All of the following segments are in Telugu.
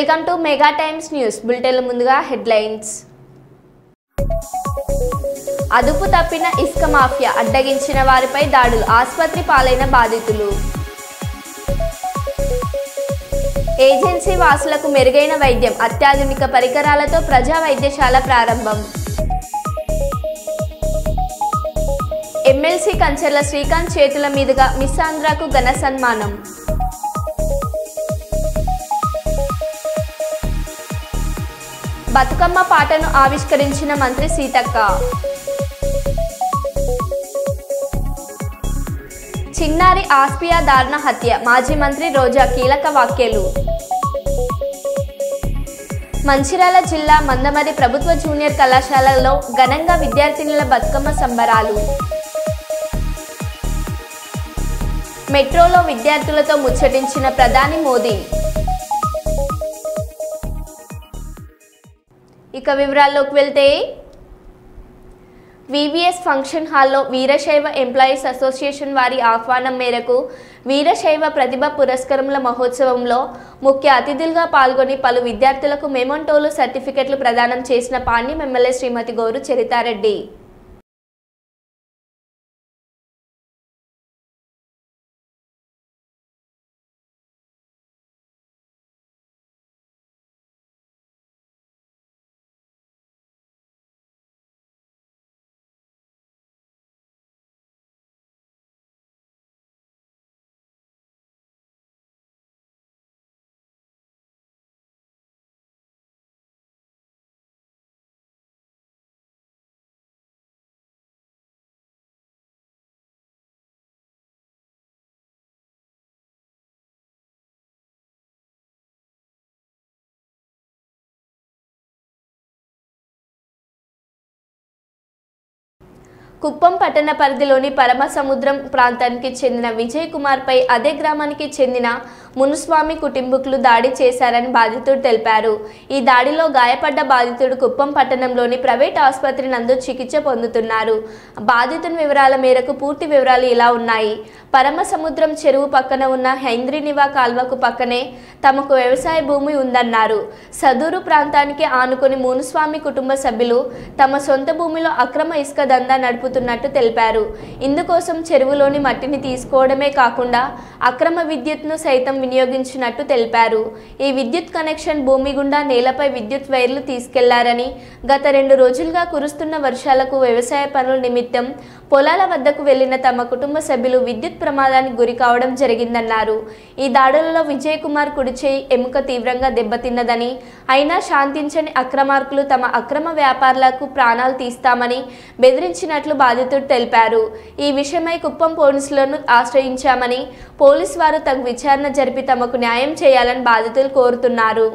Welcome to mega times news bulletin. ముందుగా హెడ్లైన్స్. అదుపు తప్పిన ఇసుక మాఫియా, అడ్డగించిన వారిపై దాడులు, ఆసుపత్రి పాలైన బాధితులు. ఏజెన్సీ వాసులకు మెరుగైన వైద్యం, అత్యాధునిక పరికరాలతో ప్రజా వైద్యశాల ప్రారంభం. ఎమ్మెల్సీ కంచర్ల శ్రీకాంత్ చేతుల మీదుగా మిస్ ఆంధ్రాకు ఘన సన్మానం. బతుకమ్మ పాటను ఆవిష్కరించిన మంత్రి సీతక్క. చిన్నారి ఆస్పియా దారుణ హత్య, మాజీ మంత్రి రోజా కీలక వ్యాఖ్యలు. మంచిర్యాల జిల్లా మందమరి ప్రభుత్వ జూనియర్ కళాశాలలో ఘనంగా విద్యార్థినుల బతుకమ్మ సంబరాలు. మెట్రోలో విద్యార్థులతో ముచ్చటించిన ప్రధాని మోదీ. ఇక వివరాల్లోకి వెళ్తే, వివిఎస్ ఫంక్షన్ హాల్లో వీరశైవ ఎంప్లాయీస్ అసోసియేషన్ వారి ఆహ్వానం మేరకు వీరశైవ ప్రతిభ పురస్కారముల మహోత్సవంలో ముఖ్య అతిథులుగా పాల్గొని పలు విద్యార్థులకు మెమోంటోలు, సర్టిఫికెట్లు ప్రదానం చేసిన పాణ్యం ఎమ్మెల్యే శ్రీమతి గోరు చరితారెడ్డి. కుప్పం పట్టణ పరిధిలోని పరమసముద్రం ప్రాంతానికి చెందిన విజయ్ కుమార్ పై అదే గ్రామానికి చెందిన మునుస్వామి కుటుంబీకులు దాడి చేశారని బాధితుడు తెలిపారు. ఈ దాడిలో గాయపడ్డ బాధితుడు కుప్పం పట్టణంలోని ప్రైవేట్ ఆసుపత్రి నందు చికిత్స పొందుతున్నారు. బాధితుని వివరాల మేరకు పూర్తి వివరాలు ఇలా ఉన్నాయి. పరమసముద్రం చెరువు పక్కన ఉన్న హైంద్రినివా కాల్వకు పక్కనే తమకు వ్యవసాయ భూమి ఉందన్నారు. సదూరు ప్రాంతానికి ఆనుకుని మునుస్వామి కుటుంబ సభ్యులు తమ సొంత భూమిలో అక్రమ ఇసుక దందా నడుపుతున్నట్టు తెలిపారు. ఇందుకోసం చెరువులోని మట్టిని తీసుకోవడమే కాకుండా అక్రమ విద్యుత్ను సైతం వినియోగించినట్టు తెలిపారు. ఈ విద్యుత్ కనెక్షన్ భూమి గుండా నేలపై విద్యుత్ వైర్లు తీసుకెళ్లారని, గత 2 రోజులుగా కురుస్తున్న వర్షాలకు వ్యవసాయ పనుల నిమిత్తం పొలాల వద్దకు వెళ్లిన తమ కుటుంబ సభ్యులు విద్యుత్ ప్రమాదానికి గురి కావడం జరిగిందన్నారు. ఈ దాడులలో విజయ్ కుమార్ కుడి చేయి ఎముక తీవ్రంగా దెబ్బతిన్నదని, అయినా శాంతించని అక్రమార్కులు తమ అక్రమ వ్యాపారులకు ప్రాణాలు తీస్తామని బెదిరించినట్లు బాధితుడు తెలిపారు. ఈ విషయమై కుప్పం పోలీసులను ఆశ్రయించామని, పోలీసు వారు తగు విచారణ జరిపి తమకు న్యాయం చేయాలని బాధితులు కోరుతున్నారు.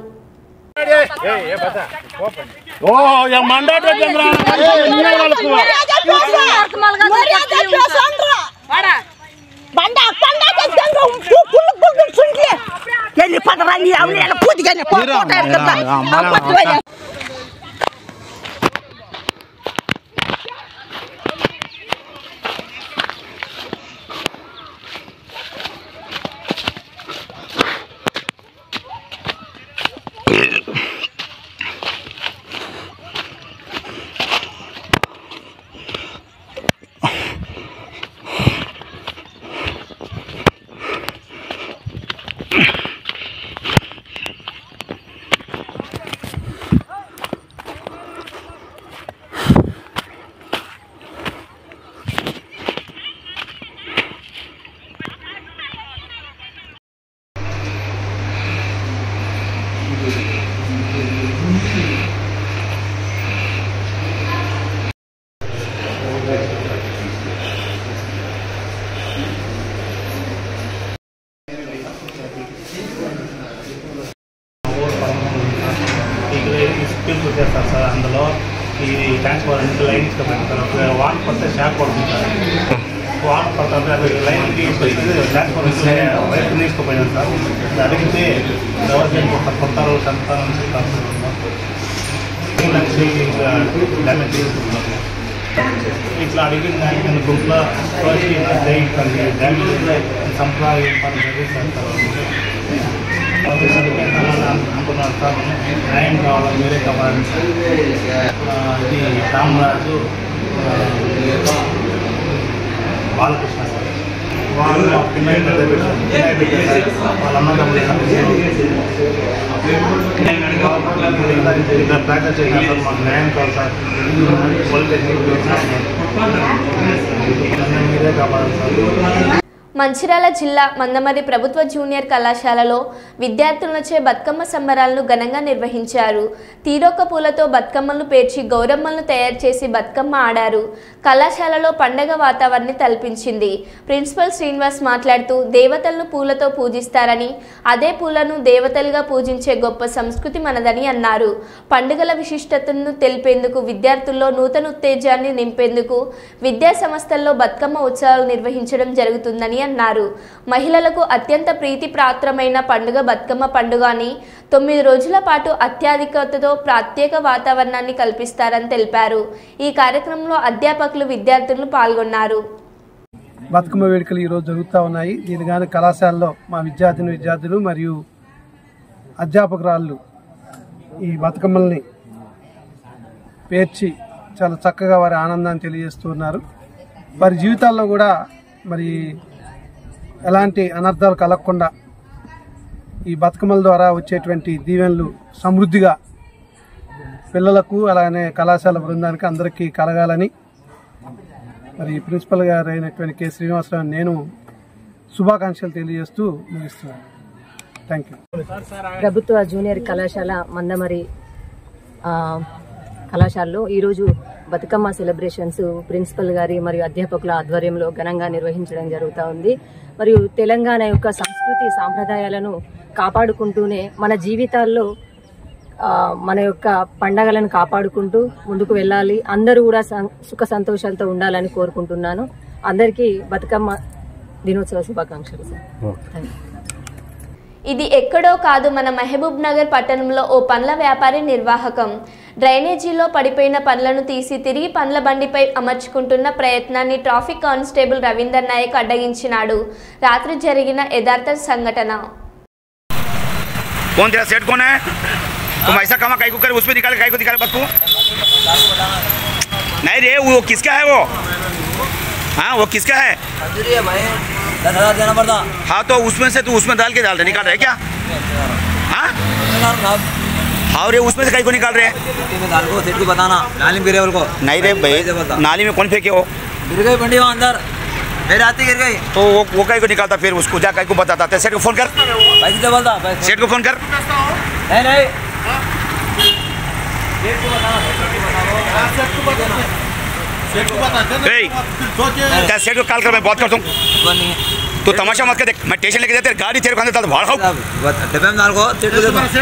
అందులో ఈ ట్రాన్స్ఫార్మర్ లైన్ ఇష్టపడతారు. వాటర్ పడితే షాక్ పడుతుంది సార్. వాటర్ పడుతుంది, అది లైన్ ట్రాన్స్ఫార్మర్ వైపు తీసుకుపోయినారు సార్. అడిగితే ఎవరికైనా కొత్త సంతానం డ్యామేజ్ చేసుకుంటున్నారు. ఇట్లా అడిగిన దానికి గుంపులో డ్యామేజ్ సంప్రదాయం అనుకున్నారు సార్. న్యాయం కావాలని మీరే కావాలని సార్. ఇది రామరాజు బాలకృష్ణ సార్. వాళ్ళు పిల్లలు పెద్ద పెట్టారు. వాళ్ళ అన్నదమ్ములు ప్రాక్టీస్ చేసినారు. మాకు న్యాయం కావాలి సార్. మీరే కావాలి సార్. మంచిర్యాల జిల్లా మందమర్రి ప్రభుత్వ జూనియర్ కళాశాలలో విద్యార్థులచే బతుకమ్మ సంబరాలను ఘనంగా నిర్వహించారు. తీరొక్క పూలతో బతుకమ్మలను పేర్చి గౌరమ్మలను తయారు చేసి బతుకమ్మ ఆడారు. కళాశాలలో పండగ వాతావరణాన్ని తలపించింది. ప్రిన్సిపల్ శ్రీనివాస్ మాట్లాడుతూ దేవతలను పూలతో పూజిస్తారని, అదే పూలను దేవతలుగా పూజించే గొప్ప సంస్కృతి మనదని అన్నారు. పండుగల విశిష్టతను తెలిపేందుకు విద్యార్థుల్లో నూతన ఉత్తేజాన్ని నింపేందుకు విద్యా సంస్థల్లో బతుకమ్మ ఉత్సవాలు నిర్వహించడం జరుగుతుందని అన్నారు. మహిళలకు అత్యంత ప్రీతిపాత్రమైన పండుగ బతుకమ్మ పండుగ అని 9 రోజుల పాటు అత్యాధికతతో ప్రత్యేక వాతావరణాన్ని కల్పిస్తారని తెలిపారు. ఈ కార్యక్రమంలో అధ్యాపకులు విద్యార్థులు పాల్గొన్నారు. బతుకమ్మ వేడుకలు ఈరోజు జరుగుతూ ఉన్నాయి. దీని కానీ కళాశాలలో మా విద్యార్థులు మరియు అధ్యాపకురాళ్ళు ఈ బతుకమ్మల్ని పేర్చి చాలా చక్కగా వారి ఆనందాన్ని తెలియజేస్తున్నారు. వారి జీవితాల్లో కూడా మరి ఎలాంటి అనర్థాలు కలగకుండా ఈ బతుకమ్మల ద్వారా వచ్చేటువంటి దీవెనలు సమృద్ధిగా పిల్లలకు అలానే కళాశాల బృందానికి అందరికీ కలగాలని మరి ప్రిన్సిపల్ గారు అయినటువంటి కె శ్రీనివాసరావు నేను శుభాకాంక్షలు తెలియజేస్తూ ముగిస్తున్నాను. Thank you. ప్రభుత్వ జూనియర్ కళాశాల మందమరి కళాశాలలో ఈరోజు బతుకమ్మ సెలబ్రేషన్స్ ప్రిన్సిపల్ గారి మరియు అధ్యాపకుల ఆధ్వర్యంలో ఘనంగా నిర్వహించడం జరుగుతూ ఉంది. మరియు తెలంగాణ యొక్క సంస్కృతి సాంప్రదాయాలను కాపాడుకుంటూనే మన జీవితాల్లో మన యొక్క పండగలను కాపాడుకుంటూ ముందుకు వెళ్ళాలి. అందరూ కూడా సుఖ సంతోషాలతో ఉండాలని కోరుకుంటున్నాను. అందరికీ బతుకమ్మ దినోత్సవ శుభాకాంక్షలు సార్. ఇది ఎక్కడో కాదు, మన మహబూబ్ నగర్ పట్టణంలో ఓ పండ్ల వ్యాపారి నిర్వాహకం డ్రైనేజీలో పడిపోయిన పండ్లను తీసి తిరిగి పండ్ల బండిపై అమర్చుకుంటున్న ప్రయత్నాన్ని ట్రాఫిక్ కానిస్టేబుల్ రవీందర్ నాయక్ అడ్డగించినాడు. రాత్రి జరిగిన యథార్థ సంఘటన. तुम ऐसा काम कहीं को करे उसमें निकाले कहीं को निकाले बस तू नहीं रे वो किसका है वो? हाँ वो किसका है? 10,000 देना पड़ता। हाँ तो उसमें से तू उसमें डाल के डाल रहे निकाल रहे क्या? हाँ हाँ रे उसमें से कहीं को निकाल रहे हैं? डाल को सेठ को बताना नाली में गिरे को नहीं रे भाई नाली में कौन फेंके हो? गिर गई बंडी वहाँ अंदर मेरे आती गिर गई तो वो कहीं को निकालता फिर उसको जा कहीं को बताता सेठ को फोन कर पैसे दे बोलता सेठ को फोन कर नहीं सेठ को कॉल कर मैं बात करता हूँ. तो तमाशा मत कर देख मैं स्टेशन लेके जाते गाड़ी तेरे को अंदर भाड़ खाओ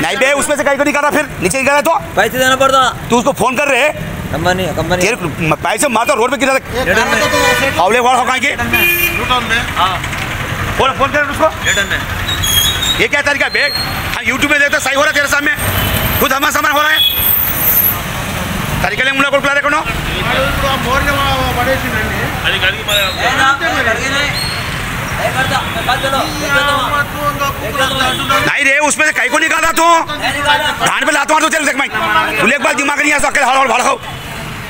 नहीं बे उसमें से कहीं को निकाला फिर नीचे निकाला तो पैसे देना पड़ता. तू उसको फोन कर रहे कंपनी पैसे मारता रोड पे गिरा हावले वाड़ हो कहीं के फोन कर उसको. ये क्या तरीका है बेग? हम यूट्यूब में देखते सही हो रहा है तेरे सामने खुद हमारा सामान हो रहा है तरीके ले मुला को बुला देखो नहीं रे उसमें से कहीं को निकाला तू धान पे लाता मार तो चल देख मैं बोले एक बार दिमाग नहीं आ सकता हड़ भाड़ खाओ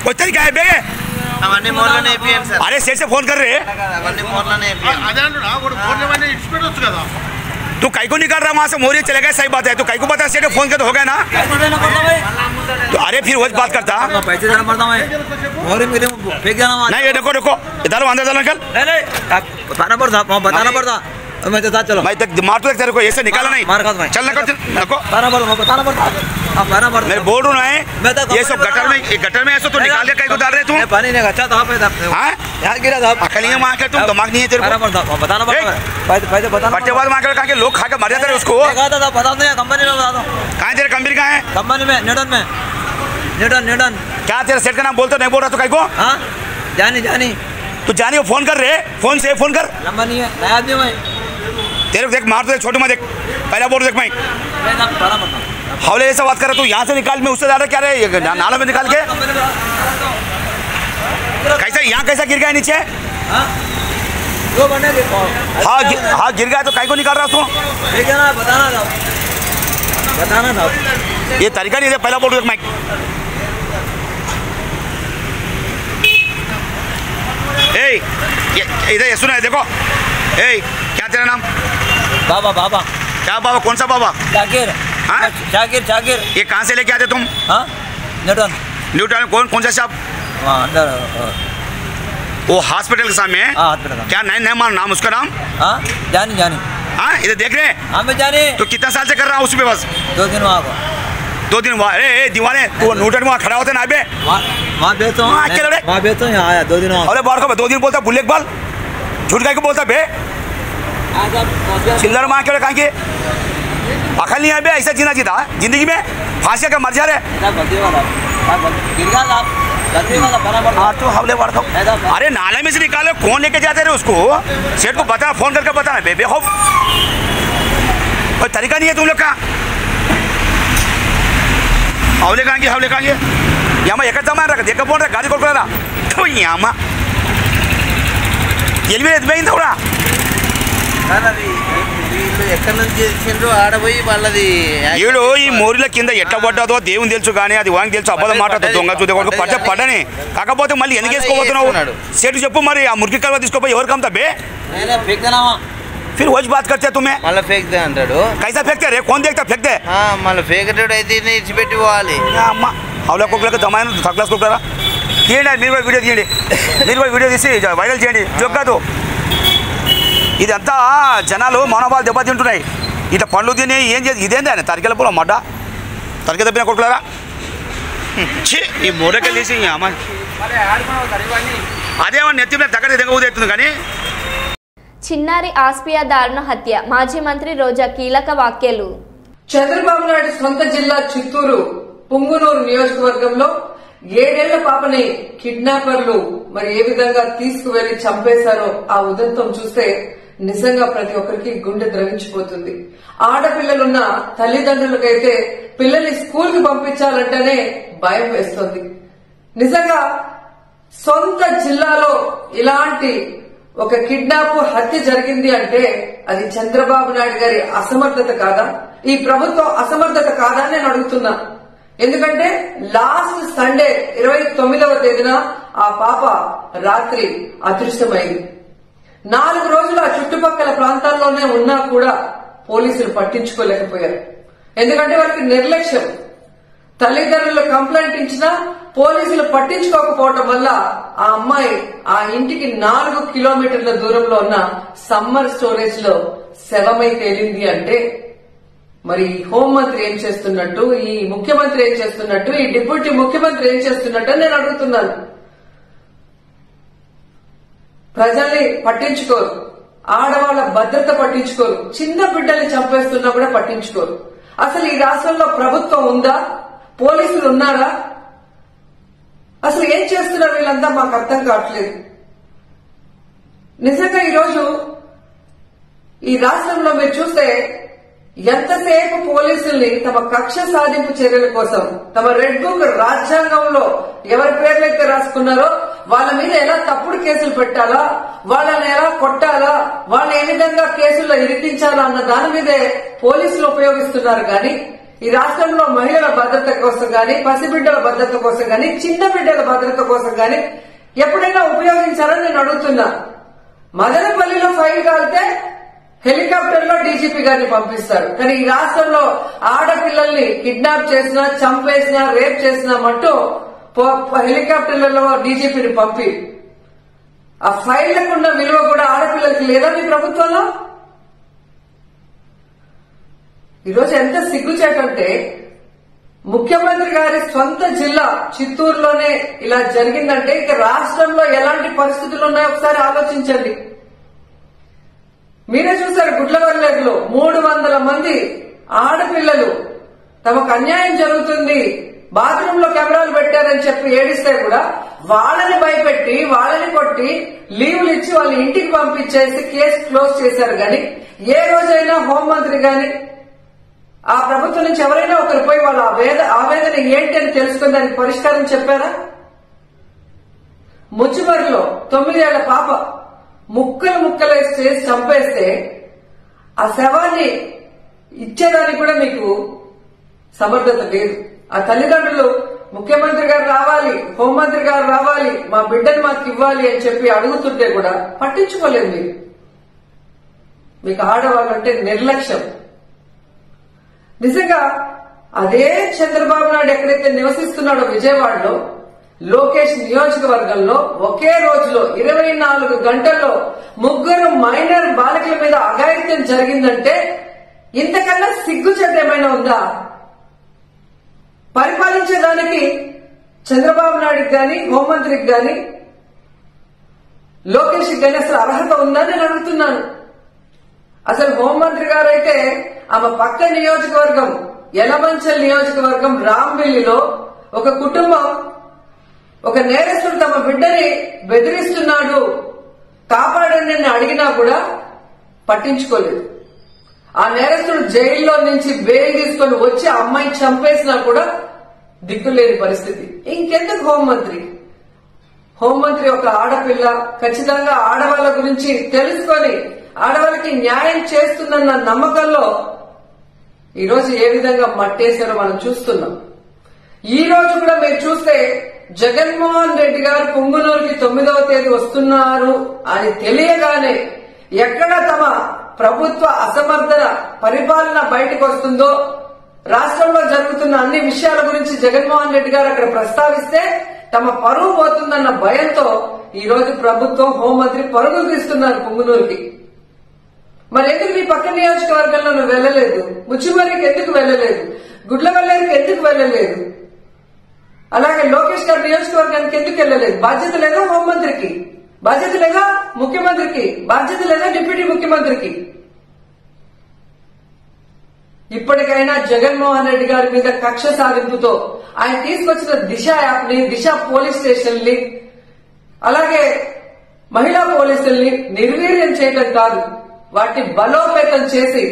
कोई तरीका है बे? अरे सेठ से फोन कर रहे तू कहीं को निकाल रहा वहाँ से मोरी चले गए सही बात है. तू कहीं को बता सेठ फोन कर तो हो गया ना तो अरे फिर वो बात करता पैसे देना पड़ता फेंक जाना नहीं ये देखो देखो इधर अंदर चलो निकल नहीं बताना पड़ता मैं तो साथ चलो मैं मार तो तेरे को ऐसे निकाला नहीं मार खा चल ना देखो बताना पड़ता मैं बोल रहा हूँ ये सब गटर में ऐसा तो निकाल के कहीं को डाल रहे तू पानी नहीं अच्छा था यहाँ गिरा था अकल नहीं है वहाँ के तुम दिमाग नहीं है तेरे को बताना पड़ता पैसे बताना बट्टे बाद वहाँ के लोग खा के मर जाते उसको बता दो कंपनी में बता दो कहाँ तेरे कंपनी कहाँ है? कंपनी में न्यूटन क्या तेरे सेठ का नाम बोलते नहीं बोल रहा तो कहीं को हाँ जानी तू जानी वो फोन कर रहे फोन से फोन कर नंबर नहीं है नया आदमी मैं तेरे देख मार तो देख छोटे में देख पहला बोल देख मैं हावले ऐसा बात कर रहा तू यहाँ से निकाल मैं उससे ज़्यादा क्या रहे नाला में निकाल के कैसा यहाँ कैसा गिर गया नीचे हाँ गिर गया तो कहीं को निकाल रहा तू बताना बताना था ये तरीका नहीं है पहला बोल दो माइक इधर ये सुना है देखो क्या तेरा नाम बाबा बाबा क्या बाबा कौन सा बाबा जाकिर हाँ? जाकिर जाकिर ये कहाँ से लेके आते तुम हाँ न्यूटन न्यूटन कौन सा शॉप वहाँ अंदर वो हॉस्पिटल के सामने हाँ हॉस्पिटल क्या नाम उसका नाम हाँ जानी जानी हाँ इधर देख रहे हैं हाँ मैं जानी तो कितना साल से कर रहा हूँ उसमें बस 2 दिन वहाँ को 2 दिन वहाँ अरे दीवाने तो न्यूटन वहाँ खड़ा होता ना बे वहाँ बेचता हूँ वहाँ अकेले रे? वहाँ बेचता हूँ यहाँ आया 2 दिन वहाँ अरे बार को 2 दिन बोलता बुल्ले इकबाल झूठ का बोलता बे चिल्लर माँ क्यों कहाँ के अकल नहीं है बे ऐसा जीना जीता जिंदगी में फांसी का मर जा रहे हाँ तो हवले बढ़ अरे नाले में से निकालो कौन लेके जाते रहे उसको सेठ को बताना फोन करके बताना बेबे खौफ कोई तरीका नहीं है तुम लोग का हवले कहाँ यहाँ एक जमा रहा देखा फोन रहा गाड़ी को रहा तो यहाँ ఎలిమినేట్ అయిపోయింది కూడా ఎక్కడి నుంచి చేసిండ్రు ఆడపోయి వాళ్ళది ఈడు ఈ మోరిల కింద ఎట్లా పడ్డదో దేవుని తెలుసు కానీ అది వానికి తెలుసు అబద్ధం మాట్లాడుతూ దొంగ చూదే కొడుకు పడని కాకపోతే మళ్ళీ ఎందుకు వేసుకోబోతున్నావు సేటు చెప్పు మరి ఆ మురికి కలవ తీసుకోపోయి ఎవరికి అమ్ముతా బే फिर वही बात करते तुम्हें మళ్ళీ फेंक दे అంటాడు कैसा फेंकते रे कौन देखता फेंकते మళ్ళీ ఫేకటోడు అయితే ఇచ్చిపెట్టి పోవాలి అమ్మ హౌలా కుక్కలకు దమాయిన సక్లాస్ కుక్కరా తీయండి మీరు కూడా వీడియో తీయండి మీరు కూడా వీడియో తీసి వైరల్ చేయండి జోక్ కాదు ఇదంతా జనాలు మనోభావాలు దెబ్బతింటున్నాయి ఇట్లా పండ్లు తిని ఏం చేసి ఇదేంది ఆయన తరికెళ్ళ పూల మడ్డ తరికె తప్పిన కుక్కలారా ఈ మూడకెళ్ళి తీసి అమ్మ అదేమన్నా నెత్తి మీద దగ్గర దగ్గర ఊదేస్తుంది కానీ చిన్నారి ఆస్పియా దారుణ హత్య మాజీ మంత్రి రోజా కీలక వ్యాఖ్యలు. చంద్రబాబు నాయుడు సొంత జిల్లా చిత్తూరు పుంగునూరు నియోజకవర్గంలో 7 ఏళ్ల పాపని కిడ్నాపర్లు మరి ఏ విధంగా తీసుకువెళ్లి చంపేశారో ఆ ఉదంతం చూస్తే నిజంగా ప్రతి ఒక్కరికి గుండె ద్రవించిపోతుంది. ఆడపిల్లలున్న తల్లిదండ్రులకైతే పిల్లల్ని స్కూల్ కి పంపించాలంటేనే భయం వేస్తుంది. నిజంగా సొంత జిల్లాలో ఇలాంటి ఒక కిడ్నాప్ హత్య జరిగింది అంటే అది చంద్రబాబు నాయుడు గారి అసమర్థత కాదా, ఈ ప్రభుత్వం అసమర్థత కాదా నేను అడుగుతున్నా. ఎందుకంటే లాస్ట్ సండే 29వ తేదీన ఆ పాప రాత్రి అదృశ్యమైంది. 4 రోజులు ఆ చుట్టుపక్కల ప్రాంతాల్లోనే ఉన్నా కూడా పోలీసులు పట్టించుకోలేకపోయారు. ఎందుకంటే వారికి నిర్లక్ష్యం. తల్లిదండ్రులు కంప్లైంట్ ఇచ్చినా పోలీసులు పట్టించుకోకపోవటం వల్ల ఆ అమ్మాయి ఆ ఇంటికి 4 కిలోమీటర్ల దూరంలో ఉన్న సమ్మర్ స్టోరేజ్ లో శవమై తేలింది అంటే మరి హోంమంత్రి ఏం చేస్తున్నట్టు, ఈ ముఖ్యమంత్రి ఏం చేస్తున్నట్టు, ఈ డిప్యూటీ ముఖ్యమంత్రి ఏం చేస్తున్నట్టు నేను అడుగుతున్నాను. ప్రజల్ని పట్టించుకోరు, ఆడవాళ్ల భద్రత పట్టించుకోరు, చిన్న బిడ్డల్ని చంపేస్తున్నా కూడా పట్టించుకోరు. అసలు ఈ రాష్ట్రంలో ప్రభుత్వం ఉందా, పోలీసులు ఉన్నారా, అసలు ఏం చేస్తున్నారు వీళ్ళంతా మాకు అర్థం కావట్లేదు. నిజంగా ఈరోజు ఈ రాష్ట్రంలో మీరు చూస్తే ఎంతసేపు పోలీసుల్ని తమ కక్ష సాధింపు చర్యల కోసం తమ రెడ్ బుక్ రాజ్యాంగంలో ఎవరి పేర్లైతే రాసుకున్నారో వాళ్ళ మీద ఎలా తప్పుడు కేసులు పెట్టాలా, వాళ్ళని ఎలా కొట్టాలా, వాళ్ళని ఏ విధంగా కేసుల్లో ఇరికించాలా అన్న దాని మీదే పోలీసులు ఉపయోగిస్తున్నారు. కానీ ఈ రాష్ట్రంలో మహిళల భద్రత కోసం గాని, పసిబిడ్డల భద్రత కోసం గాని, చిన్న బిడ్డల భద్రత కోసం గాని ఎప్పుడైనా ఉపయోగించాలని నేను అడుగుతున్నా. మదనపల్లిలో ఫైల్ కాలితే హెలికాప్టర్ లో డీజీపీ గారిని పంపిస్తారు. కానీ ఈ రాష్ట్రంలో ఆడపిల్లల్ని కిడ్నాప్ చేసినా, చంపేసినా, రేప్ చేసినా మట్టు హెలికాప్టర్లలో డీజీపీని పంపి ఆ ఫైళ్లకున్న విలువ కూడా ఆడపిల్లలకి లేదా మీ ప్రభుత్వంలో? ఈరోజు ఎంత సిగ్గుచేటంటే ముఖ్యమంత్రి గారి సొంత జిల్లా చిత్తూరులోనే ఇలా జరిగిందంటే ఇక రాష్ట్రంలో ఎలాంటి పరిస్థితులు ఉన్నాయో ఒకసారి ఆలోచించండి. మీరే చూశారు గుడ్లవల్లేరులో 300 మంది ఆడపిల్లలు తమకు అన్యాయం జరుగుతుంది, బాత్రూమ్ లో కెమెరాలు పెట్టారని చెప్పి ఏడిస్తే కూడా వాళ్ళని భయపెట్టి, వాళ్ళని కొట్టి లీవ్లు ఇచ్చి వాళ్ళ ఇంటికి పంపించేసి కేసు క్లోజ్ చేశారు. గాని ఏ రోజైనా హోంమంత్రి గాని ఆ ప్రభుత్వం నుంచి ఎవరైనా ఒకరు పోయి వాళ్ళ ఆవేదన ఏంటి అని తెలుసుకుని దానికి పరిష్కారం చెప్పారా? ముచ్చిమరిలో 9 ఏళ్ల పాప ముక్కలు చేసి చంపేస్తే ఆ శవాన్ని ఇచ్చేదానికి కూడా మీకు సమర్థత లేదు. ఆ తల్లిదండ్రులు ముఖ్యమంత్రి గారు రావాలి, హోంమంత్రి గారు రావాలి, మా బిడ్డను మాకు ఇవ్వాలి అని చెప్పి అడుగుతుంటే కూడా పట్టించుకోలేదు మీరు. మీకు ఆడవాళ్ళంటే నిర్లక్ష్యం. నిజంగా అదే చంద్రబాబు నాయుడు ఎక్కడైతే నివసిస్తున్నాడో విజయవాడలో లోకేష్ నియోజకవర్గంలో ఒకే రోజులో 24 గంటల్లో 3 మైనర్ బాలికల మీద అఘాయిత్యం జరిగిందంటే ఇంతకన్నా సిగ్గుచేటు ఏమైనా ఉందా? పరిపాలించేదానికి చంద్రబాబు నాయుడికి గాని, హోంమంత్రికి గాని, లోకేష్కి గాని అసలు అర్హత ఉందా నేను అడుగుతున్నాను. అసలు హోంమంత్రి గారైతే ఆమె పక్క నియోజకవర్గం యలమంచల్ నియోజకవర్గం రాంబిల్లిలో ఒక కుటుంబం ఒక నేరస్తుడు తమ బిడ్డని బెదిరిస్తున్నాడు కాపాడండి అని అడిగినా కూడా పట్టించుకోలేదు. ఆ నేరస్తుడు జైల్లో నుంచి బెయిల్ తీసుకొని వచ్చి అమ్మాయిని చంపేసినా కూడా దిక్కులేని పరిస్థితి. ఇంకెందుకు హోంమంత్రి? హోంమంత్రి ఒక ఆడపిల్ల, ఖచ్చితంగా ఆడవాళ్ల గురించి తెలుసుకొని ఆడవాళ్ళకి న్యాయం చేస్తుందన్న నమ్మకంలో ఈరోజు ఏ విధంగా మట్టేశారో మనం చూస్తున్నాం. ఈ రోజు కూడా మీరు చూస్తే జగన్మోహన్ రెడ్డి గారు పుంగునూరుకి 9వ తేదీ వస్తున్నారు అని తెలియగానే ఎక్కడ తమ ప్రభుత్వ అసమర్థన పరిపాలన బయటకు వస్తుందో, రాష్ట్రంలో జరుగుతున్న అన్ని విషయాల గురించి జగన్మోహన్ రెడ్డి గారు అక్కడ ప్రస్తావిస్తే తమ పరువు పోతుందన్న భయంతో ఈ రోజు ప్రభుత్వం, హోంమంత్రి పరుగులు తీస్తున్నారు పుంగునూరుకి. మరి ఎందుకు మీ పక్క నియోజకవర్గంలో నువ్వు వెళ్ళలేదు? ముచ్చిమరికి ఎందుకు వెళ్ళలేదు? గుడ్లవల్లేరుకి ఎందుకు వెళ్ళలేదు? అలాగే లోకేష్ గారి నియోజకవర్గానికి ఎందుకు వెళ్ళలేదు? బాధ్యత లేదా హోంమంత్రికి? బాధ్యత లేదా ముఖ్యమంత్రికి? బాధ్యత లేదా డిప్యూటీ ముఖ్యమంత్రికి? ఇప్పటికైనా జగన్మోహన్ రెడ్డి గారి మీద కక్ష సాధింపుతో ఆయన తీసుకొచ్చిన దిశ యాప్ ని, దిశ పోలీస్ స్టేషన్ ని, అలాగే మహిళా పోలీసుల్ని నిర్వీర్యం చేయడం కాదు, వాటిని బలోపేతం చేసి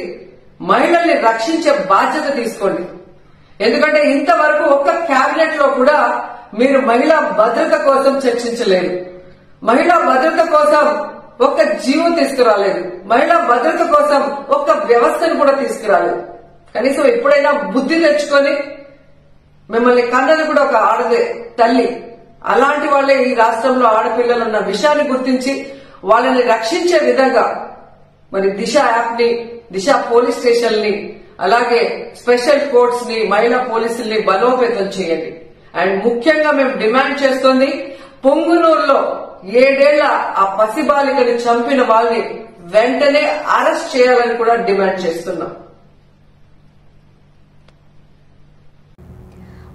మహిళల్ని రక్షించే బాధ్యత తీసుకోండి. ఎందుకంటే ఇంతవరకు ఒక్క కేబినెట్ లో కూడా మీరు మహిళా భద్రత కోసం చర్చించలేదు. మహిళా భద్రత కోసం ఒక్క జీవం తీసుకురాలేదు. మహిళా భద్రత కోసం ఒక్క వ్యవస్థను కూడా తీసుకురాలేదు. కనీసం ఎప్పుడైనా బుద్ధి తెచ్చుకొని మిమ్మల్ని కన్నది కూడా ఒక ఆడదే తల్లి. అలాంటి వాళ్లే ఈ రాష్ట్రంలో ఆడపిల్లలు ఉన్న విషయాన్ని గుర్తించి వాళ్ళని రక్షించే విధంగా మరి దిశ యాప్ ని, దిశ పోలీస్ స్టేషన్ ని, అలాగే స్పెషల్ కోర్ట్స్ ని, మహిళా పోలీసుల్ని బలోపేతం చేయండి. అండ్ ముఖ్యంగా మేము డిమాండ్ చేస్తోంది, పుంగునూరులో 7 ఏళ్ల ఆ పసిబాలికని చంపిన వాళ్ళని వెంటనే అరెస్ట్ చేయాలని కూడా డిమాండ్ చేస్తున్నాం.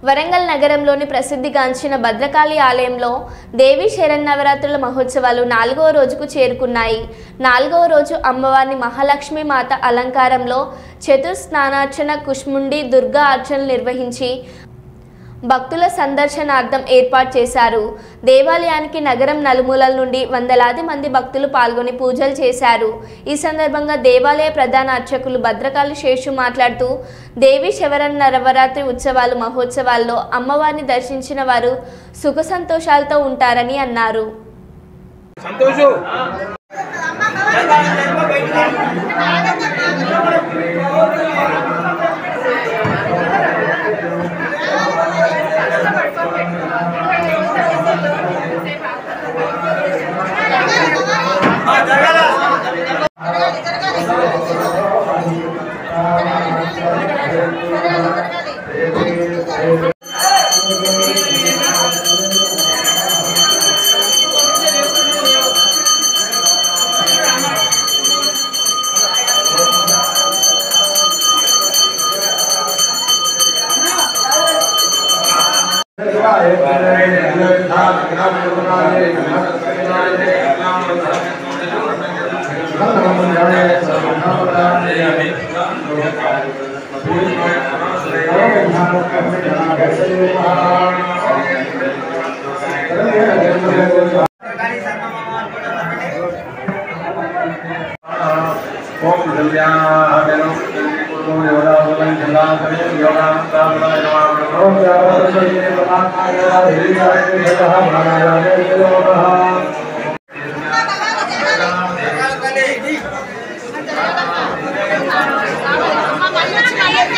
వరంగల్ నగరంలోని ప్రసిద్ధిగాంచిన భద్రకాళి ఆలయంలో దేవీ శరన్నవరాత్రుల మహోత్సవాలు 4వ రోజుకు చేరుకున్నాయి. 4వ రోజు అమ్మవారిని మహాలక్ష్మి మాత అలంకారంలో చతుర్స్నానార్చన, కుష్ముండి, దుర్గా అర్చనలు నిర్వహించి భక్తుల సందర్శనార్థం ఏర్పాటు చేశారు. దేవాలయానికి నగరం నలుమూలల నుండి వందలాది మంది భక్తులు పాల్గొని పూజలు చేశారు. ఈ సందర్భంగా దేవాలయ ప్రధాన అర్చకులు భద్రకాళి శేషు మాట్లాడుతూ, దేవి శరన్నవరాత్రి ఉత్సవాలు మహోత్సవాల్లో అమ్మవారిని దర్శించిన వారు సుఖ సంతోషాలతో ఉంటారని అన్నారు.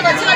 వచ్చిన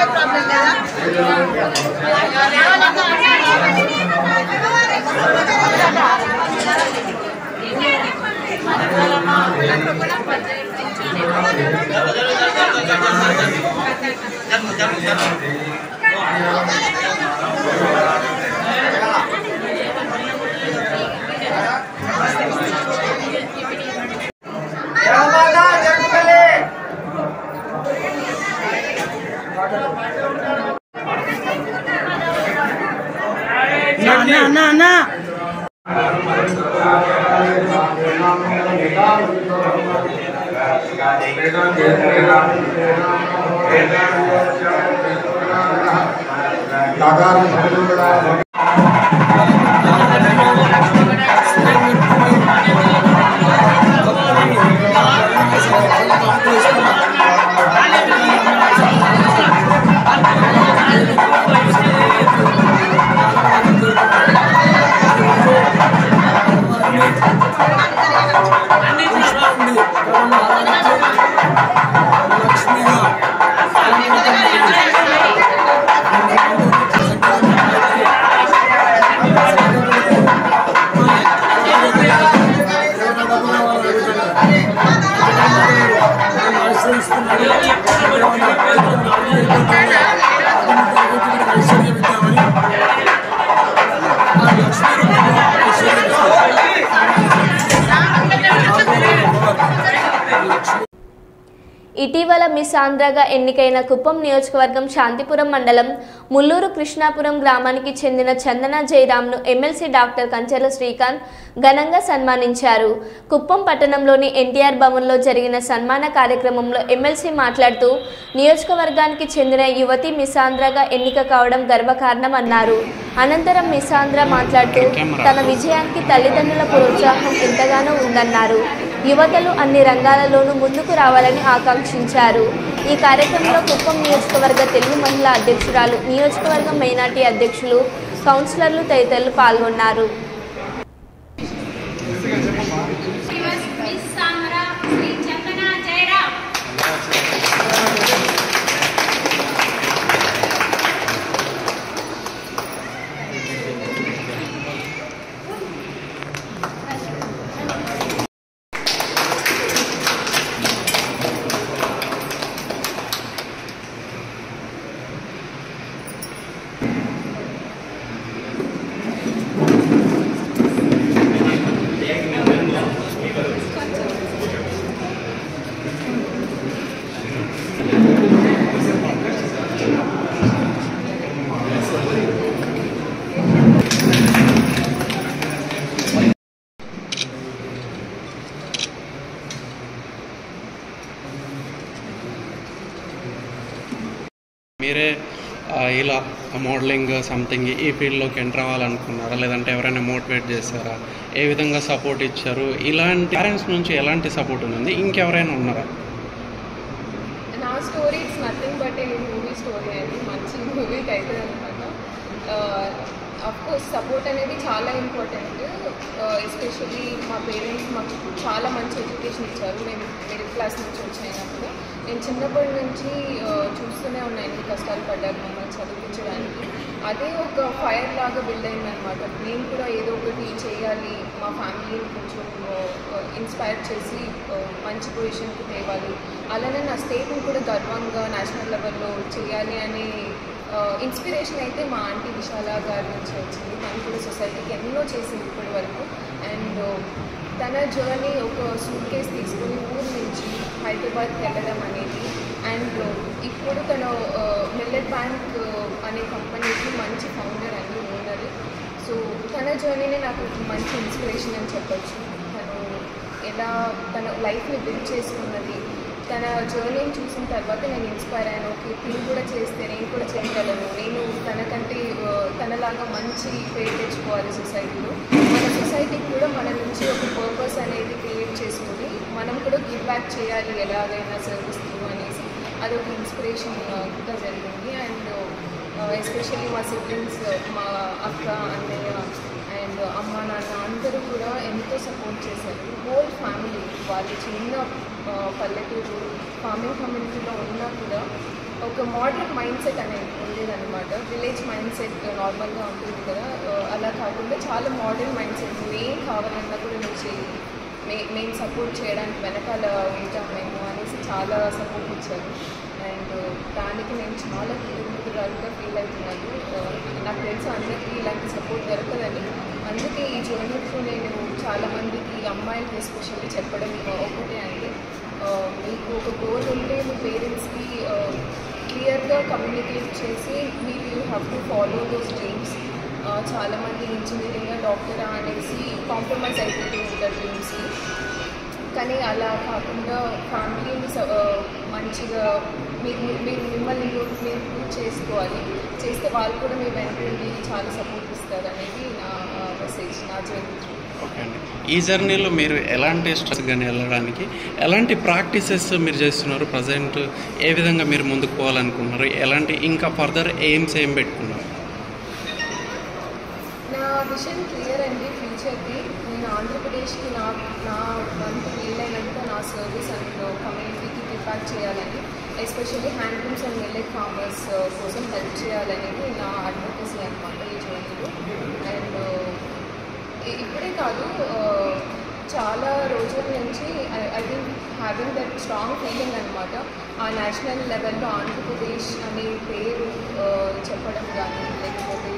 ఇటీవల మిస్ ఆంధ్రగా ఎన్నికైన కుప్పం నియోజకవర్గం శాంతిపురం మండలం ముల్లూరు కృష్ణాపురం గ్రామానికి చెందిన చందన జయరామ్ను ఎమ్మెల్సీ డాక్టర్ కంచెల శ్రీకాంత్ ఘనంగా సన్మానించారు. కుప్పం పట్టణంలోని ఎన్టీఆర్ భవన్లో జరిగిన సన్మాన కార్యక్రమంలో ఎమ్మెల్సీ మాట్లాడుతూ నియోజకవర్గానికి చెందిన యువతి మిస్ ఆంధ్రగా ఎన్నిక కావడం గర్వకారణం అన్నారు. అనంతరం మిస్ ఆంధ్ర మాట్లాడుతూ తన విజయానికి తల్లిదండ్రుల ప్రోత్సాహం ఎంతగానో ఉందన్నారు. యువతలు అన్ని రంగాలలోనూ ముందుకు రావాలని ఆకాంక్షించారు. ఈ కార్యక్రమంలో కుప్పం నియోజకవర్గ తెలుగు మహిళా అధ్యక్షురాలు, నియోజకవర్గం మైనార్టీ అధ్యక్షులు, కౌన్సిలర్లు తదితరులు పాల్గొన్నారు. మీరే ఇలా మోడలింగ్ సంథింగ్ ఈ ఫీల్డ్లోకి ఎంటర్ అవ్వాలనుకున్నారా, లేదంటే ఎవరైనా మోటివేట్ చేశారా, ఏ విధంగా సపోర్ట్ ఇచ్చారు? ఇలాంటి పేరెంట్స్ నుంచి ఎలాంటి సపోర్ట్ ఉంది? ఇంకెవరైనా ఉన్నారా? నా story it's nothing but A movie story అండి. మంచి మూవీకి అయితే అనమాట. అఫ్కోర్స్ సపోర్ట్ అనేది చాలా ఇంపార్టెంట్. ఎస్పెషల్లీ మా పేరెంట్స్ మాకు చాలా మంచి ఎడ్యుకేషన్ ఇచ్చారు. నేను మిడిల్ క్లాస్ నుంచి వచ్చినప్పుడు నేను చిన్నప్పటి నుంచి చూస్తూనే ఉన్నాను ఎన్ని కష్టాలు పడ్డారు మమ్మల్ని చదివించడానికి. అదే ఒక ఫైర్ లాగా బిల్డ్ అయిందనమాట. నేను కూడా ఏదో ఒకటి చేయాలి, మా ఫ్యామిలీని కొంచెం ఇన్స్పైర్ చేసి మంచి పొజిషన్కి తేవాలి, అలానే నా స్టేట్ని కూడా గర్వంగా నేషనల్ లెవెల్లో చేయాలి అనే ఇన్స్పిరేషన్ అయితే మా ఆంటీ విశాల గారి నుంచి వచ్చింది. తను కూడా సొసైటీకి ఎన్నో చేసింది ఇప్పటి వరకు. అండ్ తన జర్నీ ఒక సూట్ కేస్ తీసుకుని ఊరు నుంచి హైదరాబాద్కి వెళ్ళడం అనేది, అండ్ ఇప్పుడు తను మిల్లెట్ బ్యాంక్ అనే కంపెనీకి మంచి ఫౌండర్ అండ్ ఓనర్. సో తన జర్నీనే నాకు మంచి ఇన్స్పిరేషన్ అని చెప్పచ్చు. తను ఎలా తన లైఫ్ని బిల్డ్ చేసుకున్నది, తన జర్నీని చూసిన తర్వాత నేను ఇన్స్పైర్ అయ్యాను. ఓకే, నేను కూడా చేస్తే నేను కూడా చేయగలను, నేను తనకంటే తనలాగా మంచి పేరు తెచ్చుకోవాలి సొసైటీలో. మన సొసైటీకి కూడా మన నుంచి ఒక పర్పస్ అనేది క్రియేట్ చేసుకుని మనం కూడా గివ్ బ్యాక్ చేయాలి ఎలాగైనా సర్వీస్ త్రూ అనేసి అదొక ఇన్స్పిరేషన్గా జరిగింది. అండ్ ఎస్పెషల్లీ మా సిబ్లింగ్స్, మా అక్క, అన్నయ్య అండ్ అమ్మ, నాన్న అందరూ కూడా ఎంతో సపోర్ట్ చేశారు. Whole family. వాళ్ళు చిన్న పల్లెటూరు ఫార్మింగ్ కమ్యూనిటీలో ఉన్నా కూడా ఒక మోడర్న్ మైండ్ సెట్ అనేది ఉండేదన్నమాట. విలేజ్ మైండ్ సెట్ నార్మల్గా ఉంటుంది కదా, అలా కాకుండా చాలా మోడర్న్ మైండ్ సెట్. నువ్వేం కావాలన్నా కూడా నువ్వు చేయి, మేము సపోర్ట్ చేయడానికి వెనకాల ఉంటాం మేము అనేసి చాలా సపోర్ట్ ఇచ్చారు. అండ్ దానికి నేను చాలా కృతజ్ఞతగా ఫీల్ అవుతున్నాను. నాకు తెలుసు అందరికీ ఇలాంటి సపోర్ట్ దొరకదని. అందుకే ఈ జర్నీతో నేను చాలామందికి అమ్మాయిలకి ఎస్పెషల్లీ చెప్పడం ఒకటే అండి, మీకు ఒక గోల్ ఉంటే మీ పేరెంట్స్కి క్లియర్గా కమ్యూనికేట్ చేసి మీరు you have to follow those dreams. చాలామంది ఇంజనీరింగ్ డాక్టరా అనేసి కాంప్రమైజ్ అయిపోతూ ఉంటారు డ్రీమ్స్కి. కానీ అలా కాకుండా ఫ్యామిలీని మంచిగా మీరు మిమ్మల్ని మీరు ప్రూవ్ చేసుకోవాలి. చేస్తే వాళ్ళు కూడా మీ వెంటనే చాలా సపోర్ట్ ఇస్తారు అనేది నా మెసేజ్, నా జర్నీ. ఓకే అండి, ఈ జర్నీలో మీరు ఎలాంటి స్ట్రెస్ కానీ వెళ్ళడానికి ఎలాంటి ప్రాక్టీసెస్ మీరు చేస్తున్నారు? ప్రజెంట్ ఏ విధంగా మీరు ముందుకు పోవాలనుకుంటున్నారు? ఎలాంటి ఇంకా ఫర్దర్ ఎయిమ్స్ ఏం పెట్టుకున్నారు? నా విజన్ క్లియర్ అండి ఫ్యూచర్కి. నేను ఆంధ్రప్రదేశ్కి నా వంతు వీలైనంత నా సర్వీస్ అండ్ కమ్యూనిటీకి ప్రిపేర్ చేయాలని, especially handlooms and millet farmers కోసం హెల్ప్ చేయాలనేది నా అడ్వొకేసీ అనమాట ఈ జర్నీలో. అండ్ ఇప్పుడే కాదు, చాలా రోజుల నుంచి I think having that strong feeling అనమాట. ఆ నేషనల్ లెవెల్లో ఆంధ్రప్రదేశ్ అనే పేరు చెప్పడం కానీ, లేకపోతే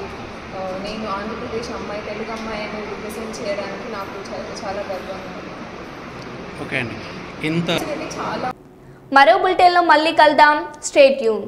నేను ఆంధ్రప్రదేశ్ అమ్మాయి, తెలుగు అమ్మాయి అని రిప్రజెంట్ చేయడానికి నాకు చాలా గర్వంగా ఉంది. ఓకే అండి, ఇంత మరో బులెటిన్లో మళ్ళీ కలుద్దాం. Stay tune.